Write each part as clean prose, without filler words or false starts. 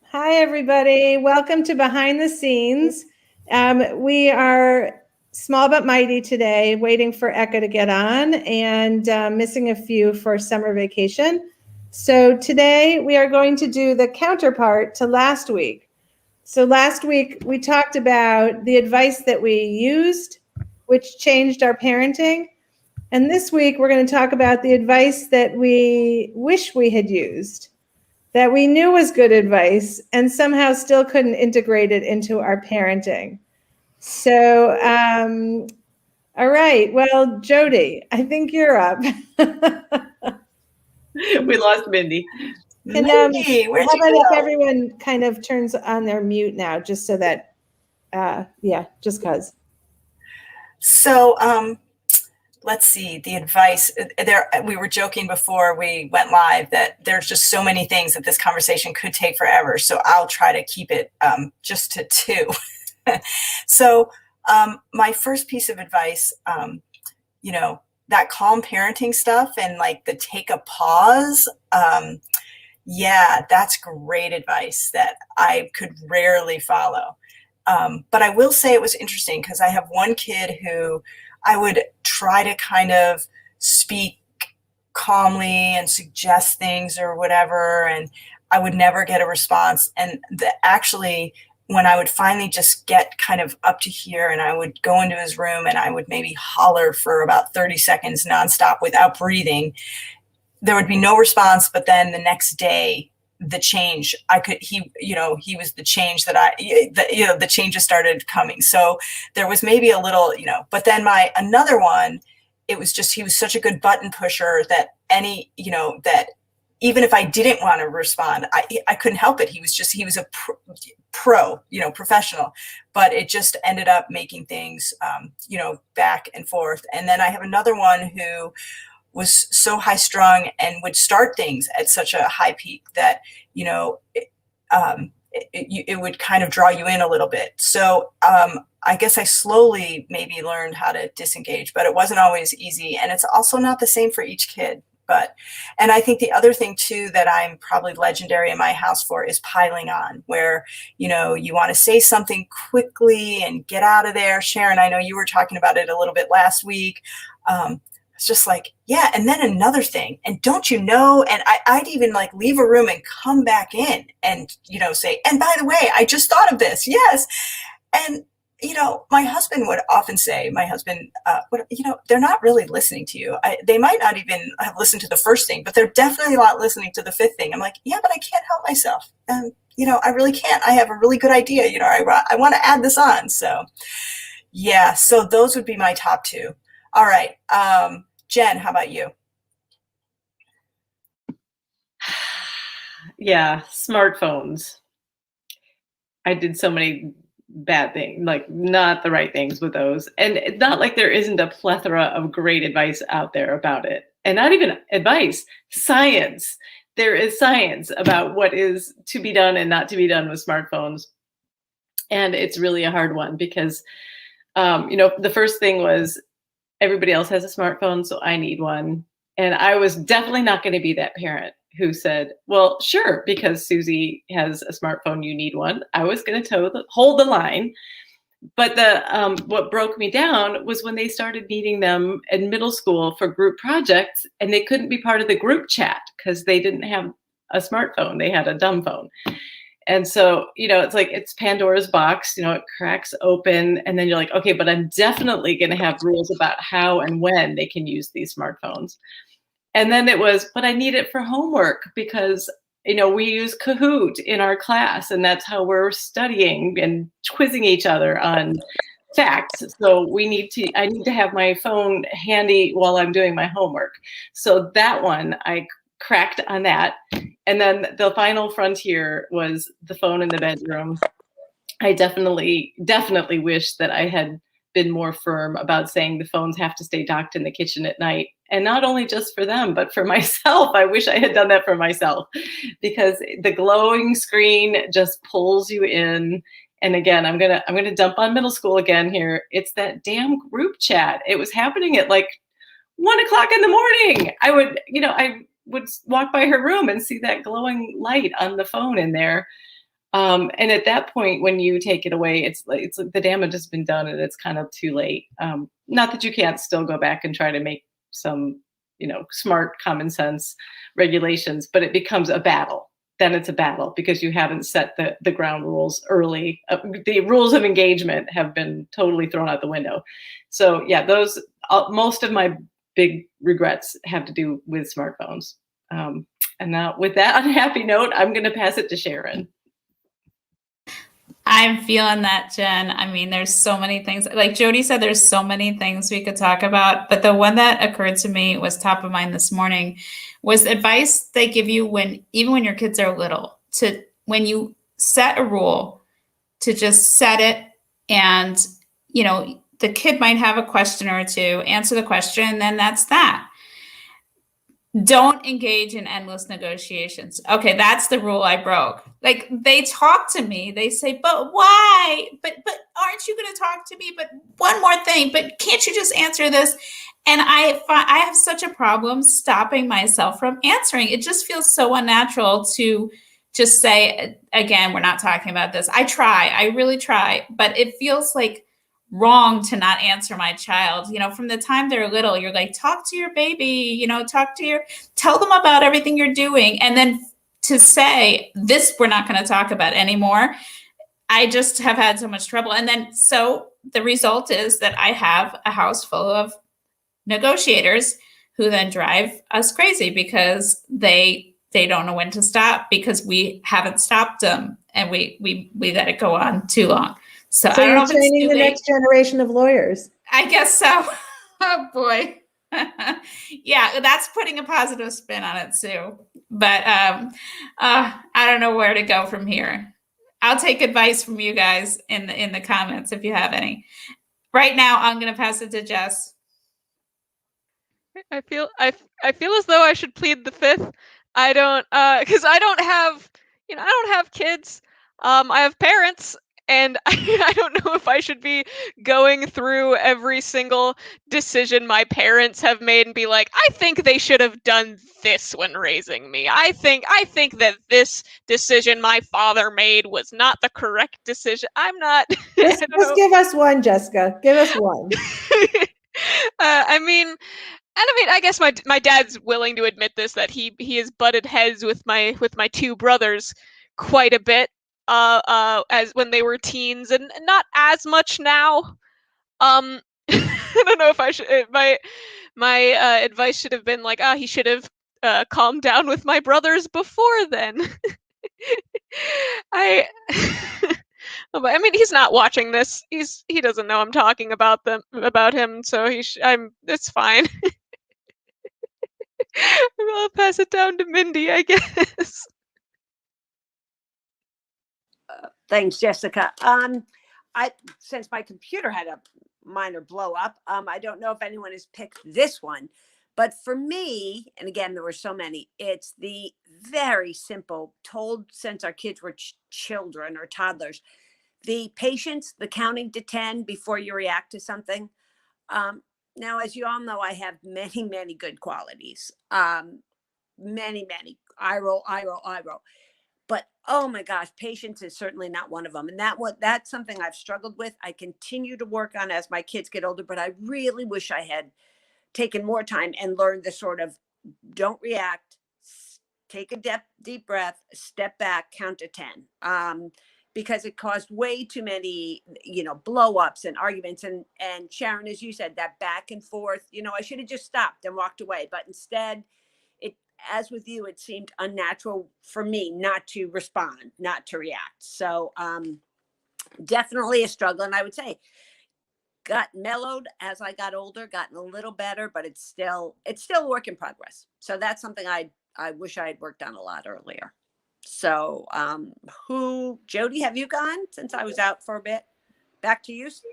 Hi, everybody. Welcome to Behind the Scenes. We are small but mighty today, waiting for Eka to get on and missing a few for summer vacation. So today we are going to do the counterpart to last week. So last week we talked about the advice that we used, which changed our parenting. And this week we're going to talk about the advice that we wish we had used, that we knew was good advice and somehow still couldn't integrate it into our parenting. So, all right. Well, Jody, I think you're up. We lost Mindy. How about if everyone kind of turns on their mute now, just so that, just because. So, let's see, the advice there. We were joking before we went live that there's just so many things that this conversation could take forever. So I'll try to keep it just to two. So my first piece of advice, that calm parenting stuff and like the take a pause. Yeah, that's great advice that I could rarely follow. But I will say it was interesting because I have one kid who I would try to kind of speak calmly and suggest things or whatever, and I would never get a response. And actually, when I would finally just get kind of up to here and I would go into his room and I would maybe holler for about 30 seconds nonstop without breathing, there would be no response. But then the next day, the change he was the change that the changes started coming. So there was maybe a little, but then another one, it was just, he was such a good button pusher that that even if I didn't want to respond, I couldn't help it. He was a professional, but it just ended up making things, back and forth. And then I have another one who was so high strung and would start things at such a high peak that, it would kind of draw you in a little bit. So I guess I slowly maybe learned how to disengage, but it wasn't always easy. And it's also not the same for each kid. And I think the other thing too that I'm probably legendary in my house for is piling on, where, you want to say something quickly and get out of there. Sharon, I know you were talking about it a little bit last week. It's just like, yeah. And then another thing, and don't you know, and I'd even like leave a room and come back in and, say, and by the way, I just thought of this. Yes. And, my husband would often say, they're not really listening to you. They might not even have listened to the first thing, but they're definitely not listening to the fifth thing. I'm like, yeah, but I can't help myself. And, I really can't. I have a really good idea. I want to add this on. So yeah, so those would be my top two. All right. Jen, how about you? Yeah, smartphones. I did so many bad things, like not the right things with those. And it's not like there isn't a plethora of great advice out there about it. And not even advice, science. There is science about what is to be done and not to be done with smartphones. And it's really a hard one because, the first thing was everybody else has a smartphone, so I need one. And I was definitely not going to be that parent who said, well, sure, because Susie has a smartphone, you need one. I was going to hold the line. But what broke me down was when they started needing them in middle school for group projects, and they couldn't be part of the group chat because they didn't have a smartphone. They had a dumb phone. And so, it's like, it's Pandora's box, it cracks open, and then you're like, okay, but I'm definitely going to have rules about how and when they can use these smartphones. And then it was, but I need it for homework because, we use Kahoot in our class, and that's how we're studying and quizzing each other on facts. So I need to have my phone handy while I'm doing my homework. So that one, I cracked on that. And then the final frontier was the phone in the bedroom. I definitely wish that I had been more firm about saying the phones have to stay docked in the kitchen at night. And not only just for them, but for myself. I wish I had done that for myself because the glowing screen just pulls you in. And again, I'm gonna dump on middle school again here. It's that damn group chat. It was happening at like 1:00 in the morning. I would walk by her room and see that glowing light on the phone in there. And at that point, when you take it away, it's like the damage has been done and it's kind of too late. Not that you can't still go back and try to make some, smart common sense regulations, but it becomes a battle. Then it's a battle because you haven't set the ground rules early. The rules of engagement have been totally thrown out the window. So yeah, most of my big regrets have to do with smartphones. And now with that unhappy note, I'm going to pass it to Sharon. I'm feeling that, Jen. I mean, there's so many things. Like Jody said, there's so many things we could talk about. But the one that occurred to me was top of mind this morning was advice they give you even when your kids are little, when you set a rule, to just set it. And, the kid might have a question or two, answer the question, and then that's that. Don't engage in endless negotiations. Okay, that's the rule I broke. Like, they talk to me, they say, but why? But aren't you going to talk to me? But one more thing, but can't you just answer this? And I have such a problem stopping myself from answering. It just feels so unnatural to just say, again, we're not talking about this. I really try, but it feels like wrong to not answer my child. From the time they're little, you're like, talk to your baby, tell them about everything you're doing. And then to say this, we're not going to talk about anymore. I just have had so much trouble. And then, so the result is that I have a house full of negotiators who then drive us crazy because they don't know when to stop because we haven't stopped them and we let it go on too long. So I don't know if it's training the next generation of lawyers. I guess so. Oh boy. Yeah, that's putting a positive spin on it too. But I don't know where to go from here. I'll take advice from you guys in the comments if you have any. Right now, I'm going to pass it to Jess. I feel as though I should plead the fifth. I don't, because I don't have kids. I have parents. And I don't know if I should be going through every single decision my parents have made and be like, I think they should have done this when raising me. I think that this decision my father made was not the correct decision. I'm not. Just give us one, Jessica. Give us one. I guess my dad's willing to admit this, that he has butted heads with my two brothers quite a bit. As when they were teens, and not as much now. I don't know if I should. My advice should have been like, he should have calmed down with my brothers before then. He's not watching this. He doesn't know I'm talking about him, so it's fine. I'll pass it down to Mindy, I guess. Thanks, Jessica. Since my computer had a minor blow up, I don't know if anyone has picked this one, but for me, and again, there were so many, it's the very simple, told since our kids were children or toddlers, the patience, the counting to 10 before you react to something. Now, as you all know, I have many, many good qualities. Many. I roll. But oh my gosh, patience is certainly not one of them. And that's something I've struggled with. I continue to work on as my kids get older, but I really wish I had taken more time and learned the sort of don't react, take a deep breath, step back, count to 10. Because it caused way too many, blow ups and arguments. And Sharon, as you said, that back and forth, I should have just stopped and walked away. But instead, as with you, it seemed unnatural for me not to respond, not to react. So definitely a struggle. And I would say got mellowed as I got older, gotten a little better, but it's still a work in progress. So that's something I wish I had worked on a lot earlier. So Jody, have you gone since I was out for a bit? Back to you, Stu?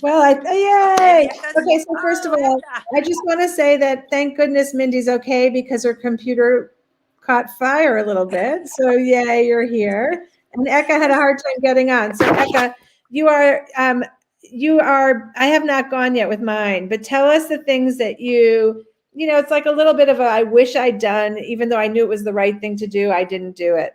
Well, yay! Okay, so first of all, I just want to say that thank goodness Mindy's okay because her computer caught fire a little bit. So yay, you're here. And Eka had a hard time getting on. So Eka, you are, I have not gone yet with mine, but tell us the things that you it's like a little bit of a, I wish I'd done, even though I knew it was the right thing to do, I didn't do it.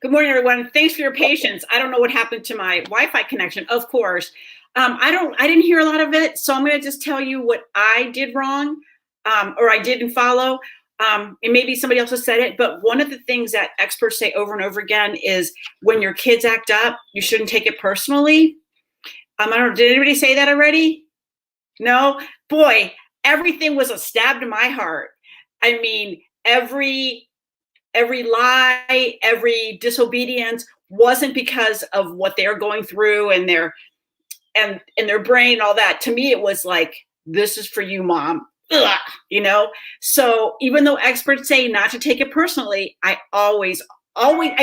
Good morning, everyone. Thanks for your patience. I don't know what happened to my Wi-Fi connection, of course. I didn't hear a lot of it, so I'm going to just tell you what I did wrong, or I didn't follow. And maybe somebody else has said it, but one of the things that experts say over and over again is when your kids act up, you shouldn't take it personally. I don't know, did anybody say that already? No? Boy, everything was a stab to my heart. I mean, every lie, every disobedience wasn't because of what they're going through and their brain and all that. To me, it was like, this is for you, Mom. Ugh, So even though experts say not to take it personally, I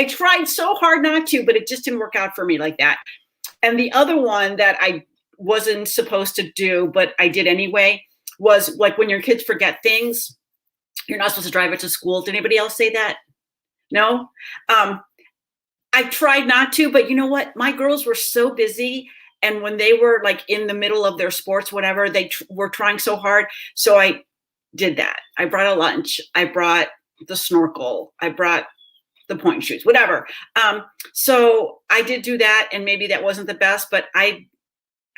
tried so hard not to, but it just didn't work out for me like that. And the other one that I wasn't supposed to do, but I did anyway, was like when your kids forget things, you're not supposed to drive it to school. Did anybody else say that? No? I tried not to, but you know what? My girls were so busy. And when they were like in the middle of their sports, whatever, they were trying so hard. So I did that. I brought a lunch. I brought the snorkel. I brought the point shoes, whatever. So I did do that. And maybe that wasn't the best, but I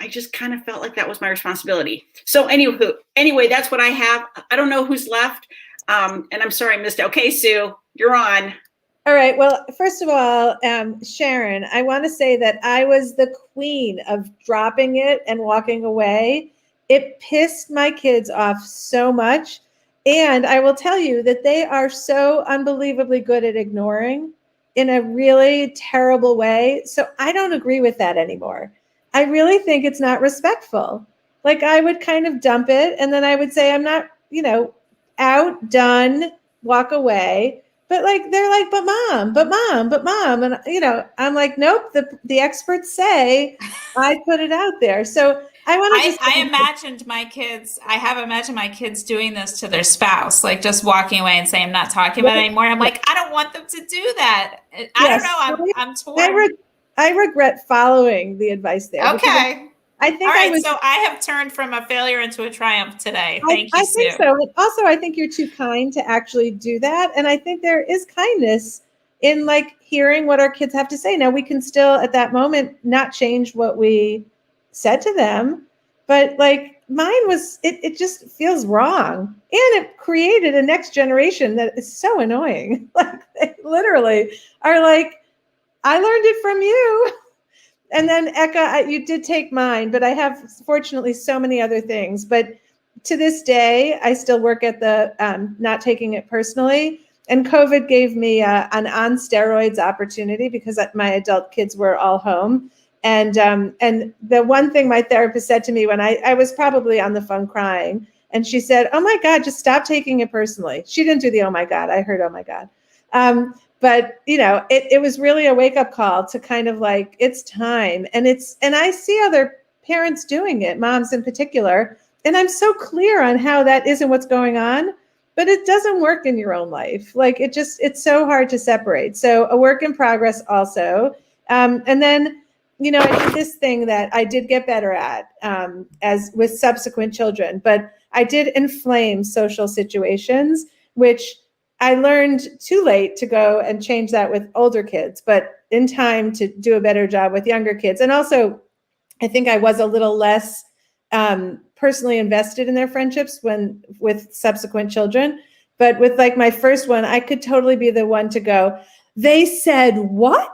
just kind of felt like that was my responsibility. So anyway, that's what I have. I don't know who's left. And I'm sorry I missed it. Okay, Sue, you're on. All right. Well, first of all, Sharon, I want to say that I was the queen of dropping it and walking away. It pissed my kids off so much. And I will tell you that they are so unbelievably good at ignoring in a really terrible way. So I don't agree with that anymore. I really think it's not respectful. Like I would kind of dump it and then I would say, I'm not, out, done, walk away. But like, they're like, but mom. And, I'm like, nope, the experts say I put it out there. So I want to I have imagined my kids doing this to their spouse, like just walking away and saying, I'm not talking about it anymore. I'm like, I don't want them to do that. I don't know. I'm torn. I regret following the advice there. Okay. I think so I have turned from a failure into a triumph today. Thank you, Sue. I think so. And also, I think you're too kind to actually do that. And I think there is kindness in like hearing what our kids have to say. Now, we can still at that moment not change what we said to them, but like mine was, it just feels wrong. And it created a next generation that is so annoying. Like they literally are like, I learned it from you. And then Eka, you did take mine, but I have fortunately so many other things. But to this day, I still work at the not taking it personally. And COVID gave me an on steroids opportunity because my adult kids were all home. And the one thing my therapist said to me when I was probably on the phone crying, and she said, "Oh my God, just stop taking it personally." She didn't do the "Oh my God." I heard "Oh my God." But it was really a wake-up call to kind of like, it's time. And I see other parents doing it, moms in particular. And I'm so clear on how that isn't what's going on, but it doesn't work in your own life. Like it's so hard to separate. So a work in progress also. And then, I did this thing that I did get better at as with subsequent children, but I did inflame social situations, which I learned too late to go and change that with older kids, but in time to do a better job with younger kids. And also, I think I was a little less personally invested in their friendships with subsequent children. But with like my first one, I could totally be the one to go, they said what?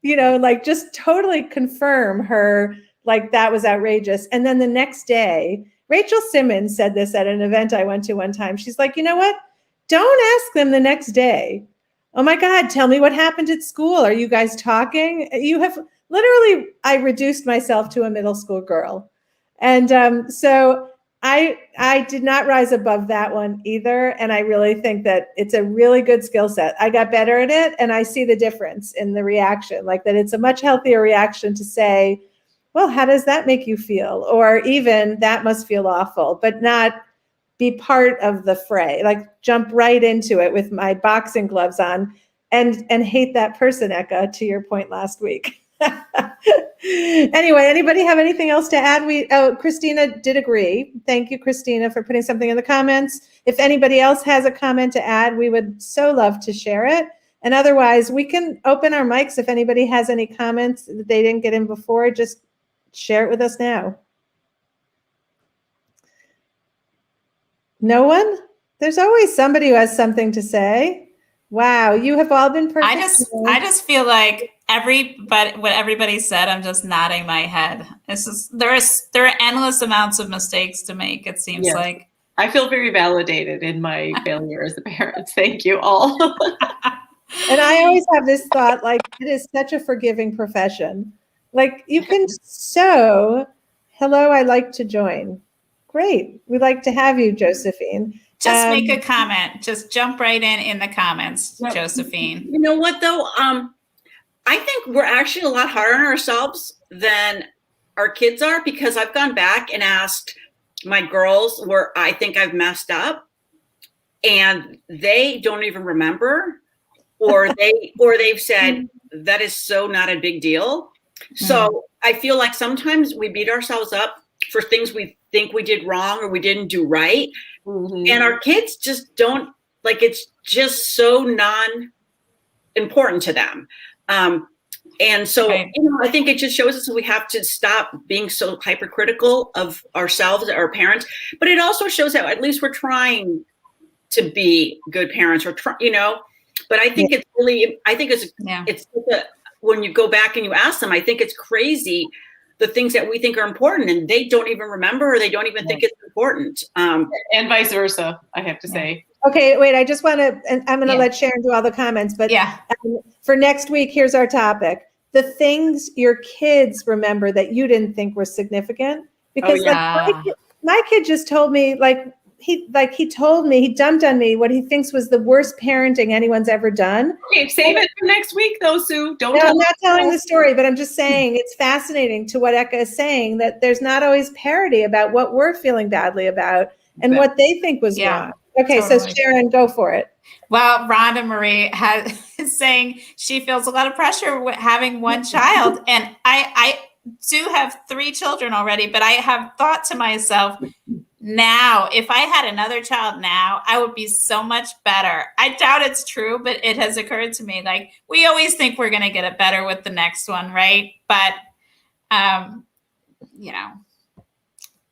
Like just totally confirm her, like that was outrageous. And then the next day, Rachel Simmons said this at an event I went to one time. She's like, you know what? Don't ask them the next day, "Oh my God, tell me what happened at school. Are you guys talking?" You have literally, I reduced myself to a middle school girl. And so I did not rise above that one either. And I really think that it's a really good skill set. I got better at it and I see the difference in the reaction, like that it's a much healthier reaction to say, well, how does that make you feel? Or even that must feel awful, but not be part of the fray, like jump right into it with my boxing gloves on and hate that person, Eka, to your point last week. Anyway, anybody have anything else to add? Christina did agree. Thank you, Christina, for putting something in the comments. If anybody else has a comment to add, we would so love to share it. And otherwise, we can open our mics. If anybody has any comments that they didn't get in before, just share it with us now. No one? There's always somebody who has something to say. Wow, you have all been perfect. I just feel like what everybody said, I'm just nodding my head. There are endless amounts of mistakes to make, it seems Yes. like. I feel very validated in my failure as a parent. Thank you all. And I always have this thought, like, it is such a forgiving profession. Like, you can sew, hello, I'd like to join. Great. We'd like to have you, Josephine. Just make a comment. Just jump right in the comments, Yep. Josephine. You know what though? I think we're actually a lot harder on ourselves than our kids are, because I've gone back and asked my girls where I think I've messed up, and they don't even remember, or they've said that is so not a big deal. So I feel like sometimes we beat ourselves up for things we think we did wrong or we didn't do right. And our kids just don't, like, it's just so non-important to them. And so, Right. I think it just shows us that we have to stop being so hypercritical of ourselves, our parents, but it also shows that at least we're trying to be good parents, or but I think it's really, it's when you go back and you ask them, I think it's crazy the things that we think are important and they don't even remember, or they don't even think it's important. And vice versa, I have to say. Okay, wait, I just want to, and I'm going to Yeah. let Sharon do all the comments, but Yeah. for next week, here's our topic. The things your kids remember that you didn't think were significant. Because yeah. like, my kid just told me, he told me, he dumped on me what he thinks was the worst parenting anyone's ever done. Okay, save it for next week though, Sue. Don't No, tell I'm not telling us. the story, but I'm just saying it's fascinating to what Eka is saying, that there's not always parity about what we're feeling badly about and what they think was Yeah, wrong. Okay, so totally. Sharon, go for it. Well, Rhonda Marie is saying she feels a lot of pressure with having one child. And I do have 3 children already, but I have thought to myself, now, if I had another child now, I would be so much better. I doubt it's true, but it has occurred to me. Like, we always think we're going to get it better with the next one, right? But,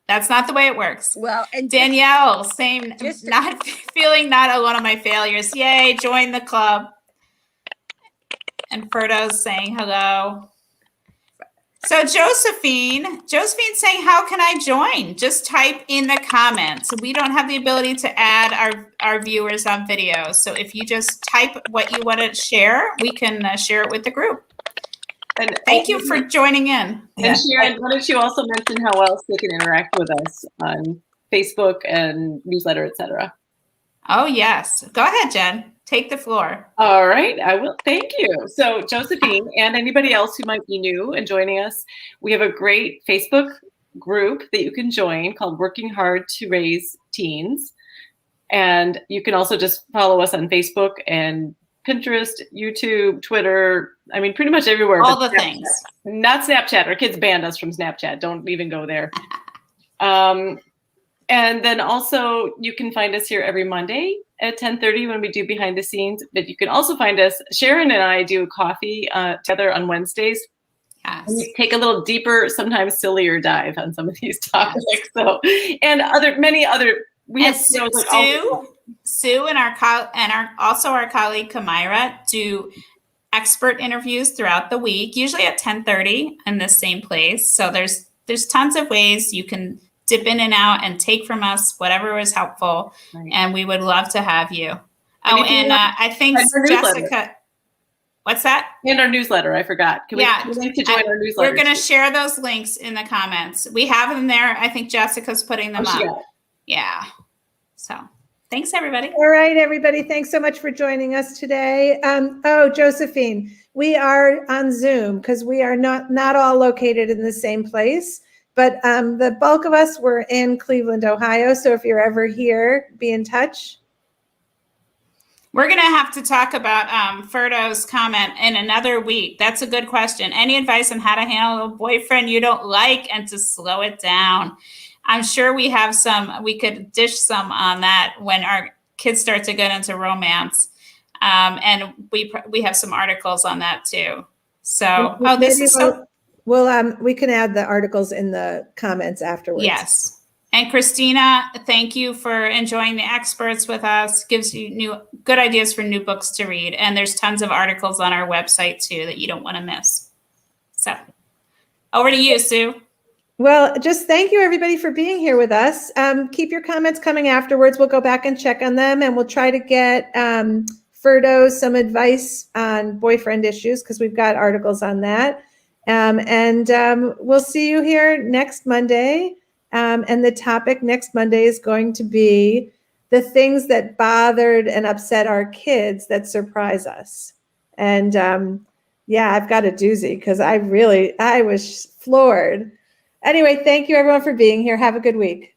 that's not the way it works. Well, and Danielle, same, just- not feeling not alone on my failures. Yay, join the club. And Ferdo's saying hello. So Josephine saying, how can I join? Just type in the comments. We don't have the ability to add our viewers on video. So if you just type what you want to share, we can share it with the group. And Thank you for joining in. And Sharon, why don't you also mention how else they can interact with us on Facebook and newsletter, etc. Oh, yes. Go ahead, Jen. Take the floor. All right, I will. Thank you. So Josephine and anybody else who might be new and joining us, we have a great Facebook group that you can join called Working Hard to Raise Teens. And you can also just follow us on Facebook and Pinterest, YouTube, Twitter. I mean, pretty much everywhere. All but the things. Not Snapchat. Our kids banned us from Snapchat. Don't even go there. And then also you can find us here every Monday at 10:30 when we do behind the scenes. But you can also find us, Sharon and I do coffee together on Wednesdays. Yes. And we take a little deeper, sometimes sillier dive on some of these topics. So, and many other, we And have shows like all Sue and our colleague Kamira do expert interviews throughout the week, usually at 10:30 in the same place. So there's tons of ways you can dip in and out and take from us whatever is helpful. Right. And we would love to have you. And if you want- I think and our newsletter. Jessica, what's that? And our newsletter, I forgot. Can Yeah. we link to join our newsletter? We're going to share those links in the comments. We have them there. I think Jessica's putting them up. Yeah. So thanks, everybody. All right, everybody. Thanks so much for joining us today. Josephine, we are on Zoom because we are not all located in the same place, but the bulk of us were in Cleveland, Ohio. So if you're ever here, be in touch. We're going to have to talk about Ferdo's comment in another week. That's a good question. Any advice on how to handle a boyfriend you don't like and to slow it down? I'm sure we have some, we could dish some on that when our kids start to get into romance. And we have some articles on that too. So, oh, this Maybe is so. we can add the articles in the comments afterwards. Yes. And Christina, thank you for enjoying the experts with us. Gives you good ideas for new books to read. And there's tons of articles on our website too that you don't want to miss. So over to you, Sue. Well, just thank you everybody for being here with us. Keep your comments coming afterwards. We'll go back and check on them, and we'll try to get Ferdo some advice on boyfriend issues because we've got articles on that. And we'll see you here next Monday. And the topic next Monday is going to be the things that bothered and upset our kids that surprise us. And yeah, I've got a doozy because I was floored. Anyway, thank you everyone for being here. Have a good week.